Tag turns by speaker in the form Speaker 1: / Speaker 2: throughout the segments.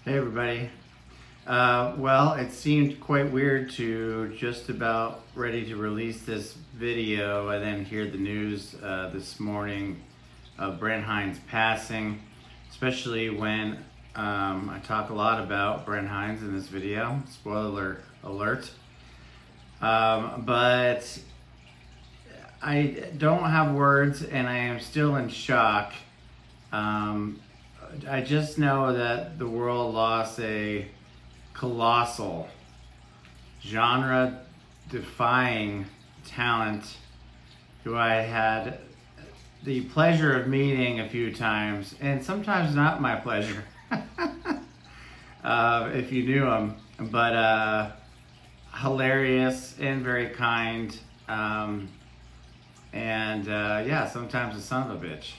Speaker 1: Hey everybody. Well, it seemed quite weird to just about ready to release this video and then hear the news this morning of Brent Hinds passing, especially when I talk a lot about Brent Hinds in this video. Spoiler alert. But I don't have words and I am still in shock. I just know that the world lost a colossal, genre-defying talent who I had the pleasure of meeting a few times, and sometimes not my pleasure, if you knew him, but hilarious and very kind, yeah, sometimes a son of a bitch.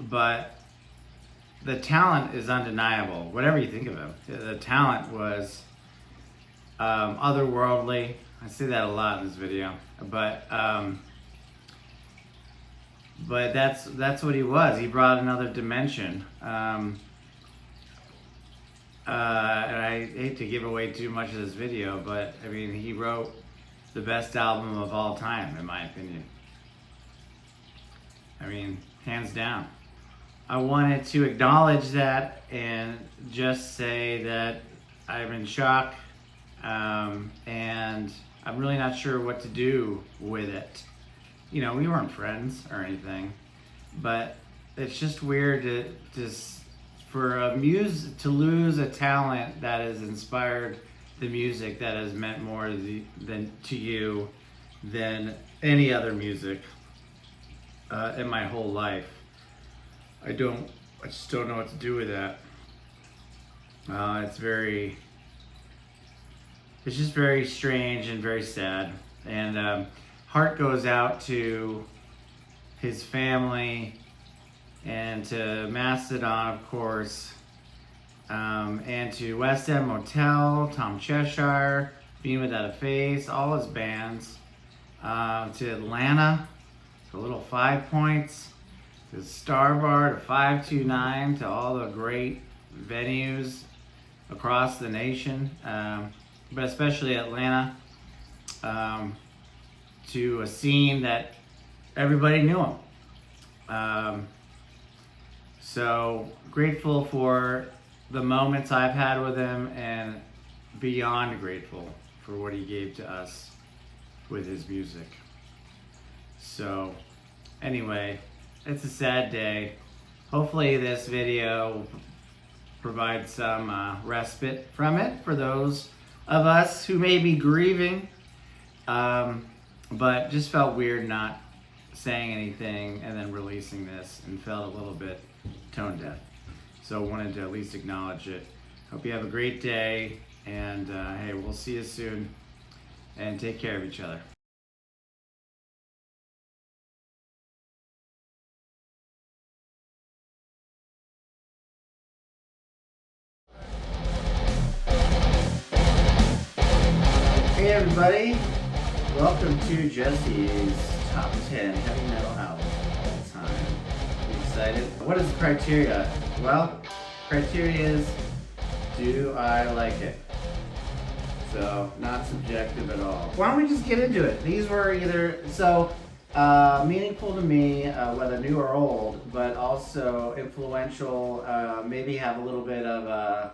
Speaker 1: But the talent is undeniable, whatever you think of him. The talent was otherworldly. I say that a lot in this video, but that's what he was. He brought another dimension. And I hate to give away too much of this video, but I mean, he wrote the best album of all time, in my opinion. I mean, hands down. I wanted to acknowledge that and just say that I'm in shock, and I'm really not sure what to do with it. You know, we weren't friends or anything, but it's just weird for a muse to lose a talent that has inspired the music that has meant more to you than any other music in my whole life. I just don't know what to do with that. It's just very strange and very sad. And heart goes out to his family and to Mastodon, of course, and to West End Motel, Tom Cheshire, Being Without a Face, all his bands, to Atlanta, to Little 5 Points, to Star Bar, to 529, to all the great venues across the nation, but especially Atlanta, to a scene that everybody knew him. So grateful for the moments I've had with him, and beyond grateful for what he gave to us with his music. So anyway, it's a sad day. Hopefully this video will provide some respite from it for those of us who may be grieving, but just felt weird not saying anything and then releasing this, and felt a little bit tone deaf. So wanted to at least acknowledge it. Hope you have a great day, and hey, we'll see you soon, and take care of each other. Hey everybody, welcome to Jesse's Top 10 Heavy Metal Albums of all time. You excited? What is the criteria? Well, criteria is, do I like it? So, not subjective at all. Why don't we just get into it? These were either, meaningful to me, whether new or old, but also influential, maybe have a little bit of a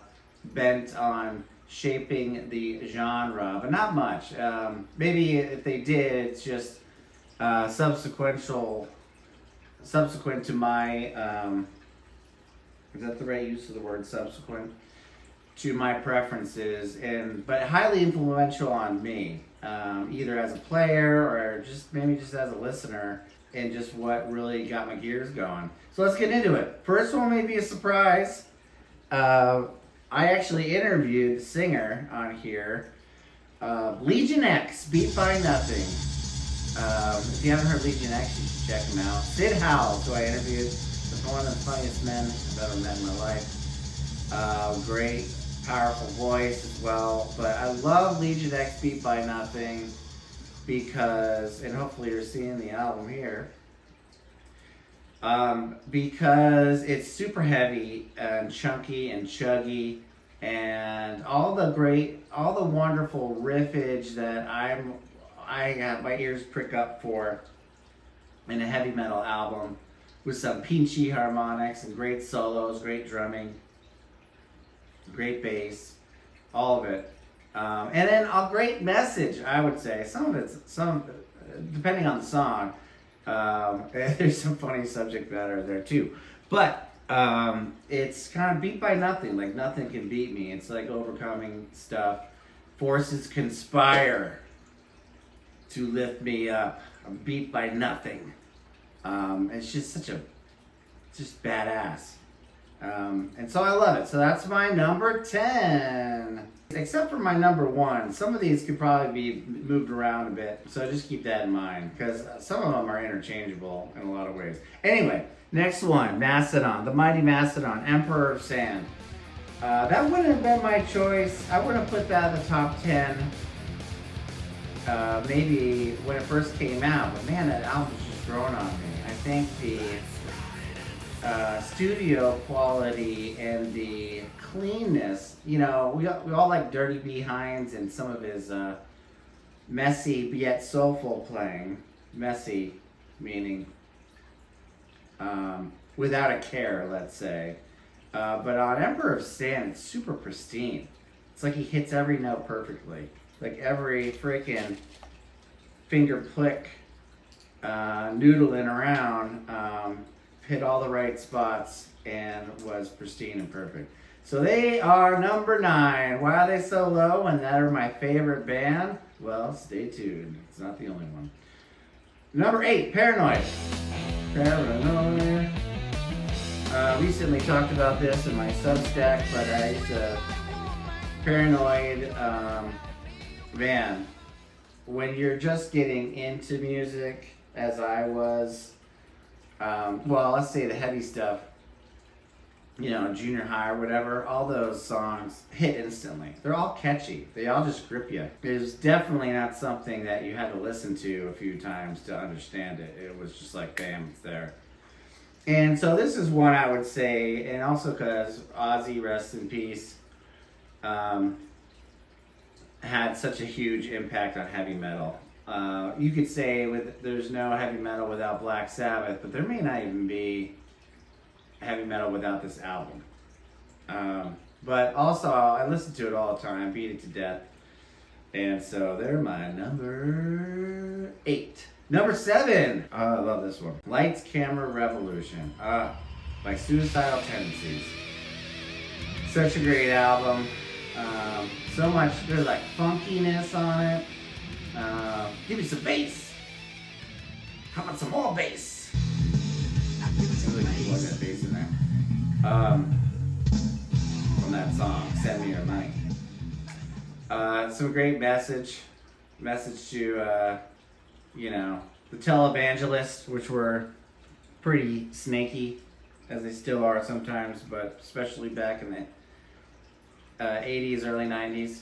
Speaker 1: bent on shaping the genre, but not much. Maybe if they did, it's just subsequent to my, is that the right use of the word subsequent? To my preferences, but highly influential on me, either as a player or maybe just as a listener, and just what really got my gears going. So let's get into it. First one may be a surprise. I actually interviewed the singer on here, Legion X, Beat by Nothing. If you haven't heard Legion X, you should check him out. Sid Howells, who I interviewed, was one of the funniest men I've ever met in my life. Great, powerful voice as well. But I love Legion X, Beat by Nothing, because, and hopefully you're seeing the album here, because it's super heavy and chunky and chuggy, and all the wonderful riffage that I have my ears prick up for in a heavy metal album, with some pinchy harmonics and great solos, great drumming, great bass, all of it. And then a great message, I would say. Some depending on the song, there's some funny subject matter there too. But it's kind of beat by nothing, like nothing can beat me. It's like overcoming stuff. Forces conspire to lift me up. I'm beat by nothing. It's just just badass. And so I love it. So that's my number 10. Except for my number 1. Some of these could probably be moved around a bit. So just keep that in mind, because some of them are interchangeable in a lot of ways. Anyway, next one, Mastodon. The Mighty Mastodon, Emperor of Sand. That wouldn't have been my choice. I wouldn't have put that in the top 10. Maybe when it first came out. But man, that album's just growing on me. I think the studio quality and the cleanness, we all like Dirty Hinds and some of his messy yet soulful playing. Messy meaning without a care, let's say. But on Emperor of Sand, it's super pristine. It's like he hits every note perfectly. Like every freaking finger flick, noodling around, hit all the right spots and was pristine and perfect. So they are number 9. Why are they so low and that are my favorite band? Well, stay tuned. It's not the only one. Number 8, Paranoid. Paranoid. Recently talked about this in my Substack, but I used to Paranoid, man, when you're just getting into music, as I was, well, let's say the heavy stuff, junior high or whatever, all those songs hit instantly. They're all catchy. They all just grip you. It was definitely not something that you had to listen to a few times to understand it. It was just like, bam, it's there. And so this is one I would say, and also because Ozzy, rest in peace, had such a huge impact on heavy metal. You could say there's no heavy metal without Black Sabbath, but there may not even be heavy metal without this album. But also, I listen to it all the time, beat it to death. And so they're my number 8. Number 7. Oh, I love this one. Lights, Camera, Revolution. By Suicidal Tendencies. Such a great album. So much, there's like funkiness on it. Give me some bass. How about some more bass? I really love that bass in there. From that song, Send Me Your Money. Some great message to, the televangelists, which were pretty snaky, as they still are sometimes, but especially back in the 80s, early 90s.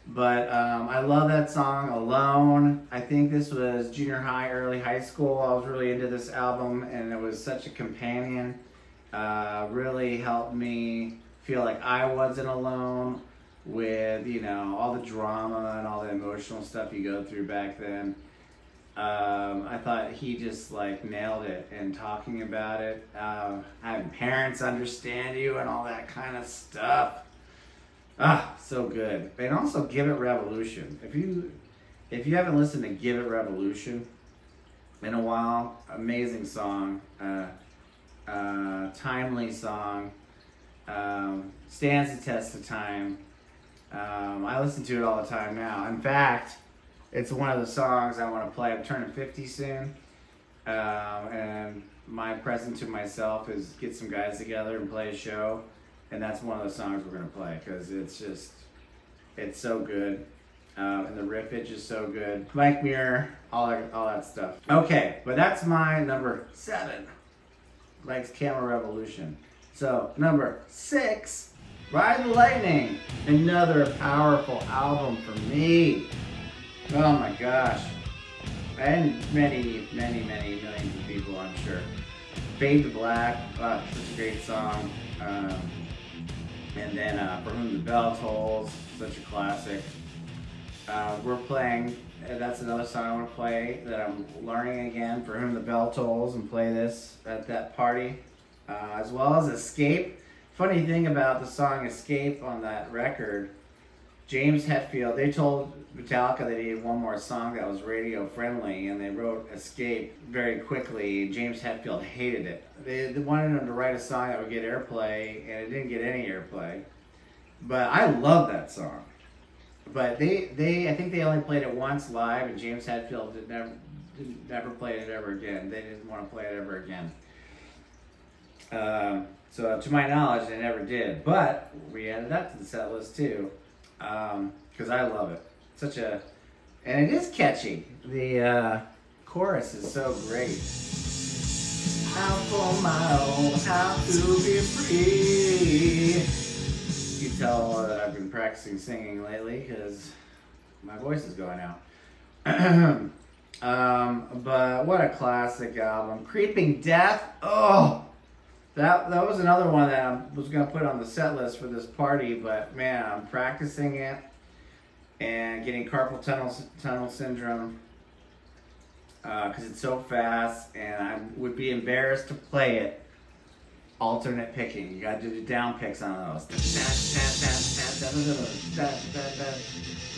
Speaker 1: But I love that song, Alone. I think this was junior high, early high school. I was really into this album, and it was such a companion. Really helped me feel like I wasn't alone with, all the drama and all the emotional stuff you go through back then. I thought he just nailed it in talking about it. Having parents understand you and all that kind of stuff. So good. And also Give It Revolution. If you haven't listened to Give It Revolution in a while, amazing song. Timely song. Stands the test of time. I listen to it all the time now. In fact, it's one of the songs I want to play. I'm turning 50 soon. And my present to myself is get some guys together and play a show. And that's one of the songs we're going to play because it's so good. And the riffage is so good. Mike Muir, all that stuff. Okay, but that's my number 7. Lights, Camera, Revolution. So, number 6, Ride the Lightning. Another powerful album for me. Oh my gosh. And many, many, many millions of people, I'm sure. Fade to Black, such a great song. And then For Whom the Bell Tolls, such a classic. We're playing, that's another song I want to play that I'm learning again, For Whom the Bell Tolls, and play this at that party. As well as Escape. Funny thing about the song Escape on that record, James Hetfield, they told Metallica they needed one more song that was radio friendly, and they wrote Escape very quickly. James Hetfield hated it. They wanted him to write a song that would get airplay, and it didn't get any airplay. But I love that song. But I think they only played it once live, and James Hetfield never played it ever again. They didn't want to play it ever again. So to my knowledge, they never did. But we added that to the set list too, because I love it. And it is catchy. The chorus is so great. Out for my own, how to be free. You can tell that I've been practicing singing lately because my voice is going out. But what a classic album. Creeping Death. Oh, that was another one that I was going to put on the set list for this party, but man, I'm practicing it and getting carpal tunnel syndrome because it's so fast, and I would be embarrassed to play it alternate picking. You got to do the down picks on those.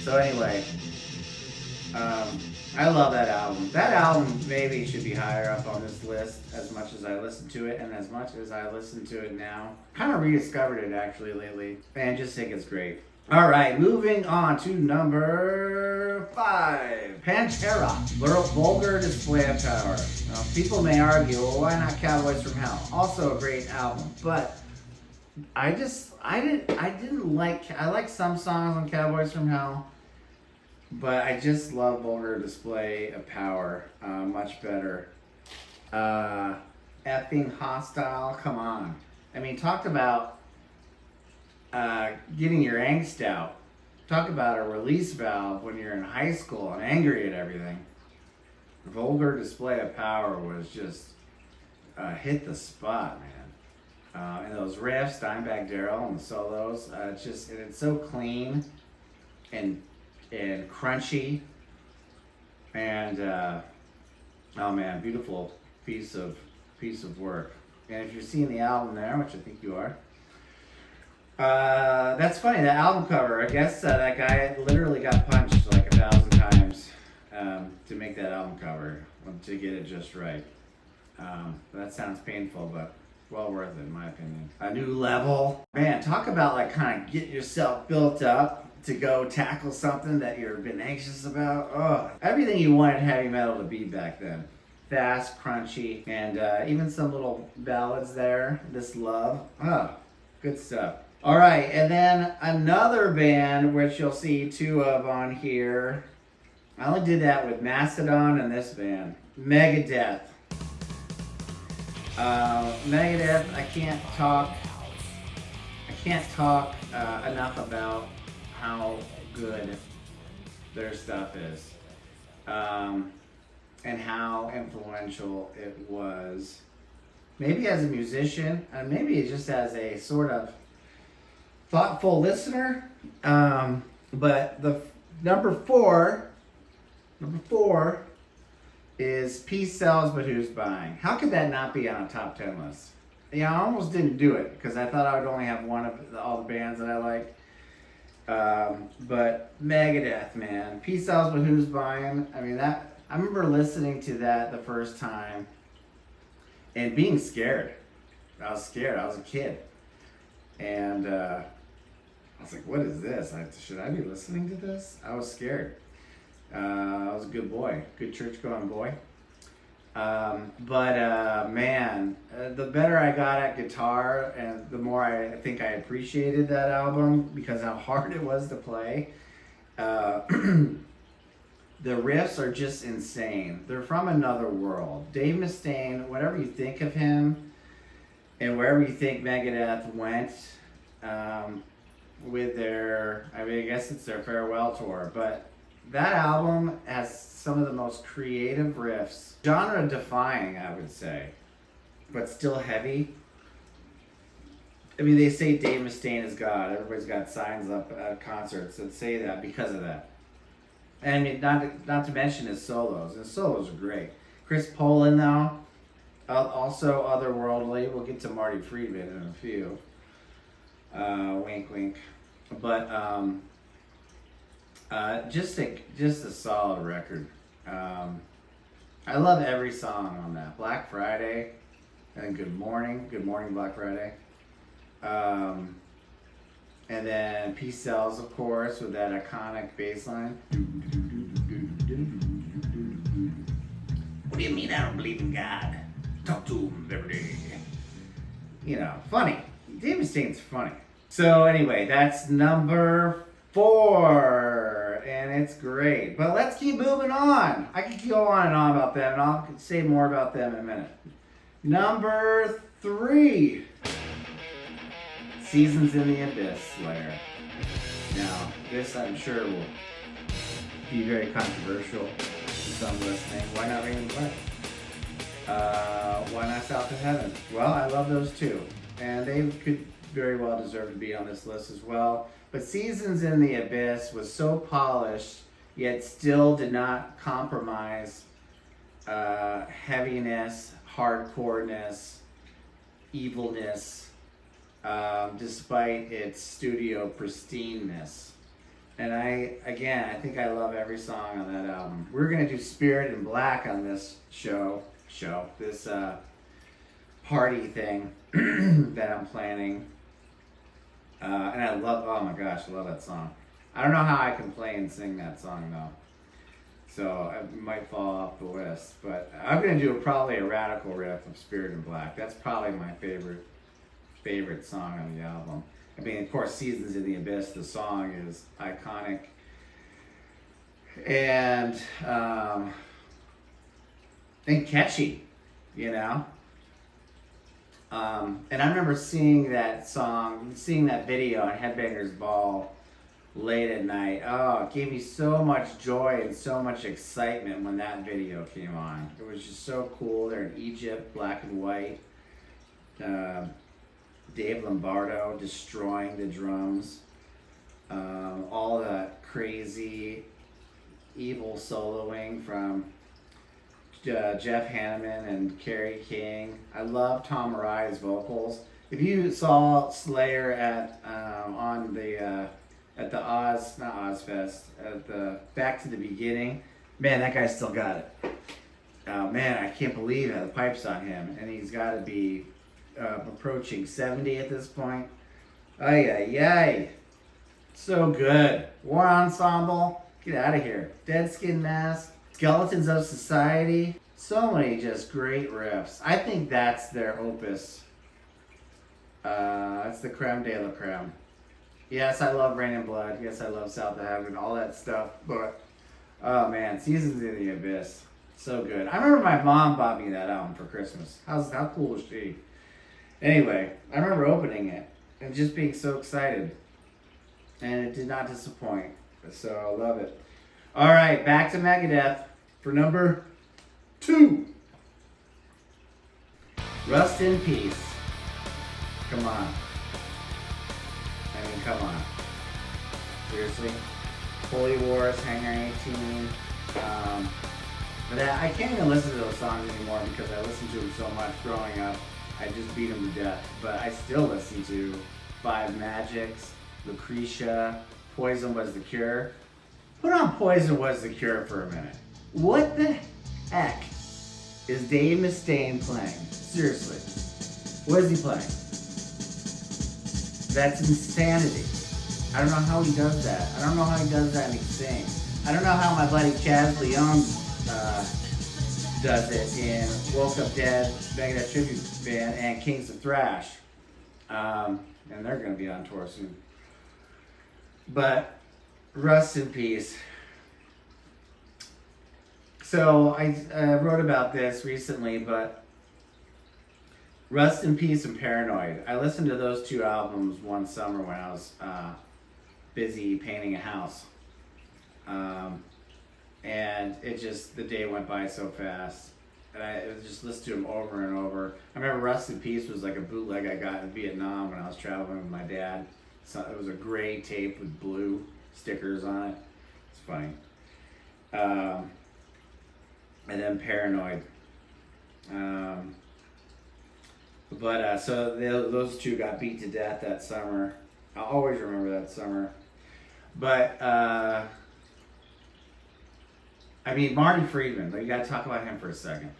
Speaker 1: So anyway, I love that album. That album maybe should be higher up on this list as much as I listen to it, and as much as I listen to it now. Kind of rediscovered it actually lately, and just think it's great. All right, moving on to number 5. Pantera, Vulgar Display of Power. Now, people may argue, well, why not Cowboys from Hell? Also a great album, but I like some songs on Cowboys from Hell, but I just love Vulgar Display of Power much better. Effing Hostile, come on. I mean, talk about getting your angst out. Talk about a release valve when you're in high school and angry at everything. Vulgar Display of Power was just hit the spot, man. And those riffs, Dimebag Darrell and the solos, it's so clean and crunchy, and oh man, beautiful piece of work. And if you're seeing the album there, which I think you are, that's funny, that album cover, I guess that guy literally got punched like 1,000 times to make that album cover, to get it just right. That sounds painful, but well worth it in my opinion. A New Level. Man, talk about like kind of get yourself built up to go tackle something that you've been anxious about. Oh, everything you wanted heavy metal to be back then. Fast, crunchy, and even some little ballads there. This Love. Oh, good stuff. All right, and then another band, which you'll see 2 of on here. I only did that with Mastodon and this band, Megadeth. Megadeth, I can't talk enough about how good their stuff is, and how influential it was. Maybe as a musician, and maybe just as a sort of thoughtful listener. But the number four is Peace Sells, But Who's Buying? How could that not be on a top 10 list? Yeah, I almost didn't do it because I thought I would only have one of all the bands that I like. But Megadeth, man, Peace Sells, But Who's Buying? I mean, I remember listening to that the first time and being scared. I was scared. I was a kid, and I was like, "What is this? Should I be listening to this?" I was scared. I was a good boy, good church-going boy. Man, the better I got at guitar, and the more I think I appreciated that album because how hard it was to play. The riffs are just insane. They're from another world. Dave Mustaine, whatever you think of him, and wherever you think Megadeth went with their, I guess it's their farewell tour, but that album has some of the most creative riffs, genre-defying, I would say. but still heavy. I mean, they say Dave Mustaine is God. Everybody's got signs up at concerts that say that because of that. And I mean, not to mention his solos. His solos are great. Chris Poland, though, also otherworldly. We'll get to Marty Friedman in a few. Wink, wink. But just a solid record. I love every song on that. Black Friday and Good Morning Black Friday. And then Peace Sells, of course, with that iconic bass line. What do you mean I don't believe in God? Talk to him every day. You know, funny. Dave Mustaine's funny. So anyway, that's number 4. And it's great. But let's keep moving on. I could go on and on about them, and I'll say more about them in a minute. Number 3. Seasons in the Abyss, Slayer. Now, this I'm sure will be very controversial to some listening. Why not Rain and Blood? Why not South of Heaven? Well, I love those too. And they could very well deserve to be on this list as well. But Seasons in the Abyss was so polished, yet still did not compromise heaviness, hardcoreness, evilness, despite its studio pristineness. And I think I love every song on that album. We're going to do Spirit in Black on this this party thing that I'm planning. And I love, oh my gosh, I love that song. I don't know how I can play and sing that song though. So it might fall off the list. But I'm going to do probably a radical riff of Spirit in Black. That's probably my favorite song on the album. I mean, of course, Seasons in the Abyss, the song is iconic. And catchy, you know? And I remember seeing that video on Headbangers Ball late at night. Oh, it gave me so much joy and so much excitement when that video came on. It was just so cool. They're in Egypt, black and white. Dave Lombardo destroying the drums. All the crazy, evil soloing from Jeff Hanneman and Kerry King. I love Tom Arai's vocals. If you saw Slayer at the Back to the Beginning, man, that guy still got it. Man, I can't believe it. The pipes on him, and he's got to be approaching 70 at this point. Ay. So good. War Ensemble, get out of here. Dead Skin Mask, Skeletons of Society. So many just great riffs. I think that's their opus. That's the creme de la creme. Yes, I love Rain and Blood. Yes, I love South of Heaven, all that stuff. But, oh man, Seasons in the Abyss. So good. I remember my mom bought me that album for Christmas. How cool is she? Anyway, I remember opening it and just being so excited. And it did not disappoint. So I love it. All right, back to Megadeth for number 2. Rust in Peace. Come on. I mean, come on. Seriously? Holy Wars, Hangar 18. But I can't even listen to those songs anymore because I listened to them so much growing up. I just beat them to death. But I still listen to Five Magics, Lucretia, Poison Was the Cure. Put on Poison Was the Cure for a minute. What the heck is Dave Mustaine playing? Seriously. What is he playing? That's insanity. I don't know how he does that. I don't know how he does that and he sings. I don't know how my buddy Chaz Leon does it in Woke Up Dead, Megadeth Tribute Band, and Kings of Thrash. And they're going to be on tour soon. But rust in peace. So I wrote about this recently, but Rust in Peace and Paranoid. I listened to those 2 albums one summer when I was busy painting a house. And the day went by so fast. And I just listened to them over and over. I remember Rust in Peace was like a bootleg I got in Vietnam when I was traveling with my dad. So it was a gray tape with blue stickers on it. It's funny. And then Paranoid. So those two got beat to death that summer. I'll always remember that summer. But I mean, Marty Friedman. You got to talk about him for a second.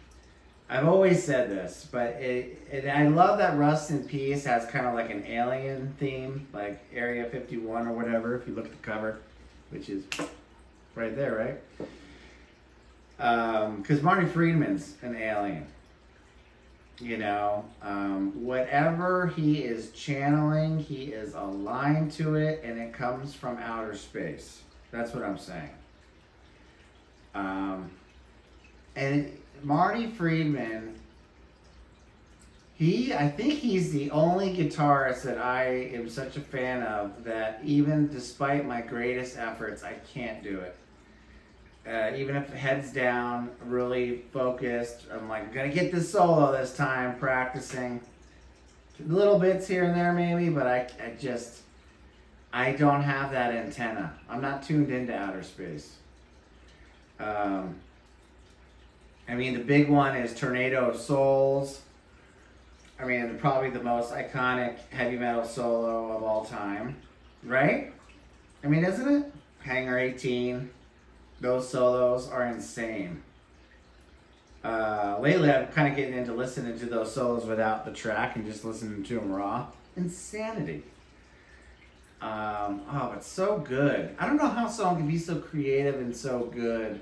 Speaker 1: I've always said this, but I love that Rust in Peace has kind of like an alien theme, like Area 51 or whatever. If you look at the cover, which is right there, right? Because Marty Friedman's an alien. You know, whatever he is channeling, he is aligned to it, and it comes from outer space. That's what I'm saying. And Marty Friedman, I think he's the only guitarist that I am such a fan of that even despite my greatest efforts, I can't do it. Even if heads down, really focused, I'm like, I'm gonna get this solo this time, practicing. Little bits here and there maybe, but I don't have that antenna. I'm not tuned into outer space. I mean, the big one is Tornado of Souls. I mean, probably the most iconic heavy metal solo of all time, right? I mean, isn't it? Hangar 18. Those solos are insane. Lately, I'm kind of getting into listening to those solos without the track and just listening to them raw. Insanity. Oh, it's so good. I don't know how a song can be so creative and so good.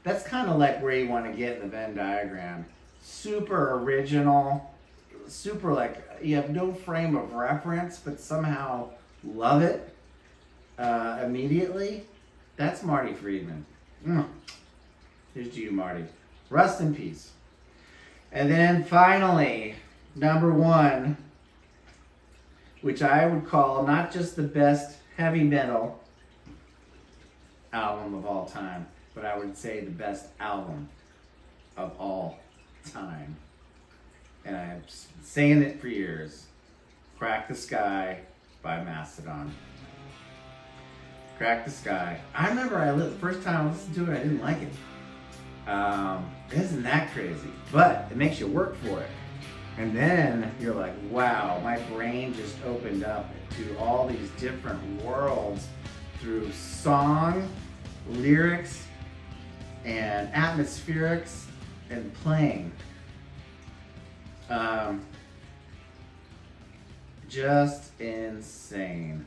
Speaker 1: That's kind of like where you want to get in the Venn diagram. Super original. Super like, you have no frame of reference, but somehow love it immediately. That's Marty Friedman. Here's to you, Marty. Rust in peace. And then finally, number one, which I would call not just the best heavy metal album of all time, but I would say the best album of all time. And I'm saying it for years. Crack the Sky by Mastodon. Crack the Sky. I remember the first time I listened to it, I didn't like it. Isn't that crazy? But it makes you work for it. And then you're like, wow, my brain just opened up to all these different worlds through song, lyrics, and atmospherics, and playing. Just insane.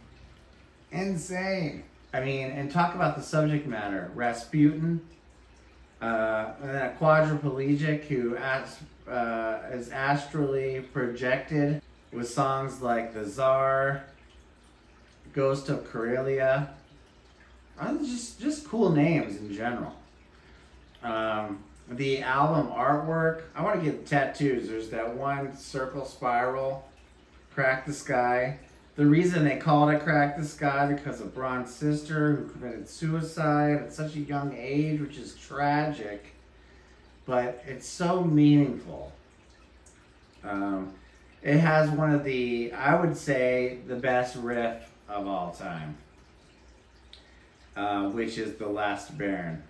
Speaker 1: Insane. I mean, and talk about the subject matter. Rasputin, and then a quadriplegic who is astrally projected with songs like The Tsar, Ghost of Karelia. Just cool names in general. The album artwork, I want to get tattoos. There's that one circle spiral, Crack the Sky. The reason they called it Crack the Sky because of Braun's sister who committed suicide at such a young age, which is tragic, but it's so meaningful. It has one of the, I would say, the best riff of all time, which is The Last Baron.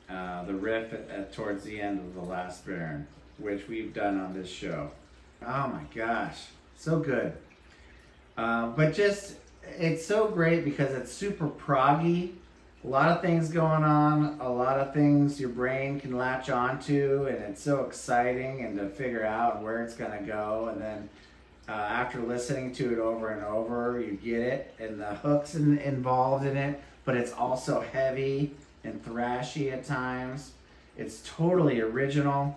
Speaker 1: The riff towards the end of The Last Baron, which we've done on this show. Oh my gosh, so good. But just, it's so great because it's super proggy. A lot of things going on, a lot of things your brain can latch onto, and it's so exciting and to figure out where it's going to go. And then after listening to it over and over, you get it, and the hooks involved in it, but it's also heavy and thrashy at times. It's totally original.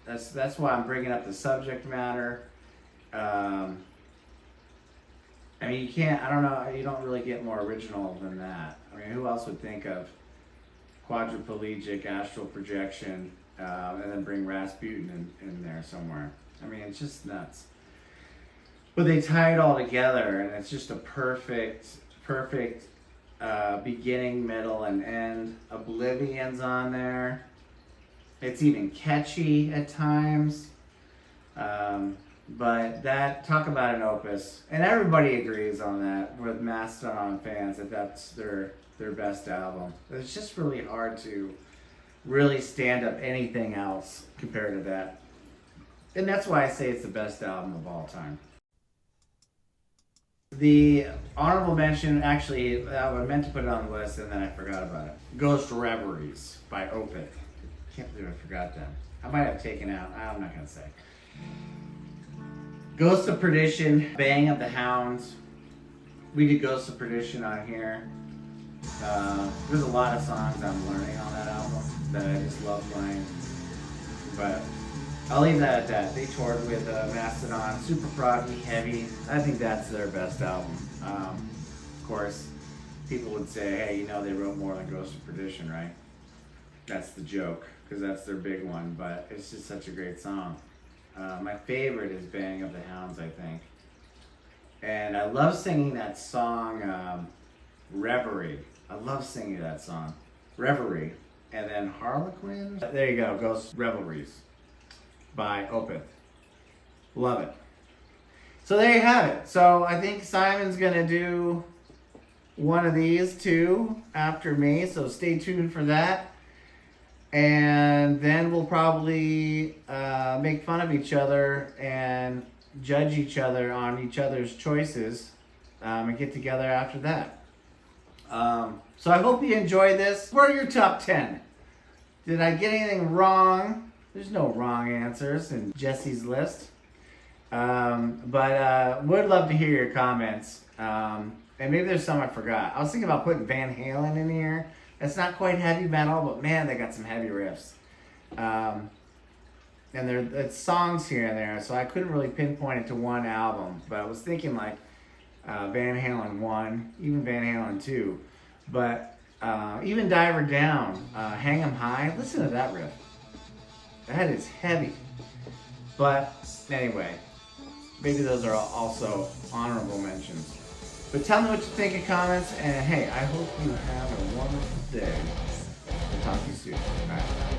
Speaker 1: That's why I'm bringing up the subject matter. I mean, you can't, I don't know, you don't really get more original than that. I mean, who else would think of quadriplegic astral projection and then bring Rasputin in there somewhere? I mean, it's just nuts. But they tie it all together, and it's just a perfect beginning, middle, and end. Oblivion's on there. It's even catchy at times. But that, talk about an opus. And everybody agrees on that with Mastodon fans that that's their best album. It's just really hard to really stand up anything else compared to that. And that's why I say it's the best album of all time. The honorable mention, actually, I meant to put it on the list and then I forgot about it. Ghost Reveries by Opeth. Can't believe I forgot that. I might have taken out, I'm not going to say. Ghost of Perdition, Bang of the Hounds. We did Ghost of Perdition on here. There's a lot of songs I'm learning on that album that I just love playing. But I'll leave that at that. They toured with Mastodon, super proggy, heavy. I think that's their best album. Of course, people would say, hey, you know they wrote more than Ghost of Perdition, right? That's the joke, because that's their big one, but it's just such a great song. My favorite is Bang of the Hounds, I think. And I love singing that song, Reverie. I love singing that song, Reverie. And then Harlequin. There you go, Ghost Revelries by Opeth. Love it. So there you have it. So I think Simon's gonna do one of these two after me, so stay tuned for that. And then we'll probably make fun of each other and judge each other on each other's choices and get together after that. So I hope you enjoyed this. What are your top 10? Did I get anything wrong? There's no wrong answers in Jesse's list. But would love to hear your comments. And maybe there's some I forgot. I was thinking about putting Van Halen in here. It's not quite heavy metal, but man, they got some heavy riffs. And it's songs here and there, so I couldn't really pinpoint it to one album. But I was thinking like Van Halen 1, even Van Halen 2. But even Diver Down, Hang 'em High, listen to that riff. That is heavy. But anyway, maybe those are also honorable mentions. But tell me what you think in comments, and hey, I hope you have a wonderful day. We'll talk to you soon. All right.